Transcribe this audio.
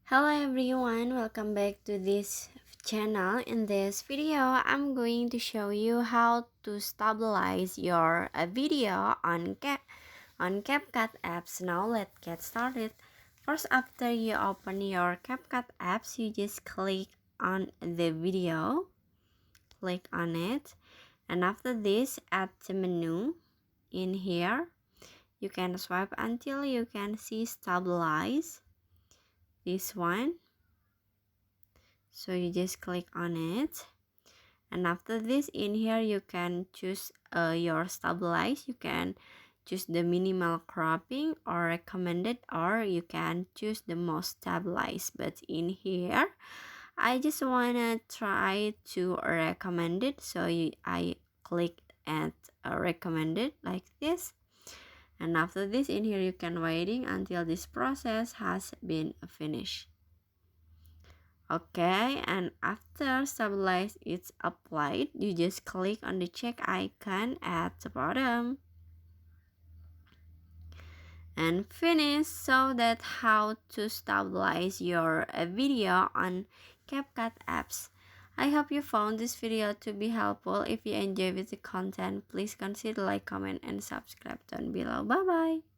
Hello everyone, welcome back to this channel. In this video, I'm going to show you how to stabilize your video on CapCut apps. Now let's get started. First, after you open your CapCut apps, you just click on the video, click on it, and after this, add the menu. In here, you can swipe until you can see stabilize. This one, so you just click on it, and after this, in here you can choose your stabilize. You can choose the minimal cropping or recommended, or you can choose the most stabilized. But in here I just wanna try to recommend it, so I click at recommended like this. And after this, in here you can waiting until this process has been finished. Okay, and after stabilize is applied, you just click on the check icon at the bottom and finish. So that's how to stabilize your video on CapCut apps. I hope you found this video to be helpful. If you enjoyed the content, please consider like, comment, and subscribe down below. Bye bye.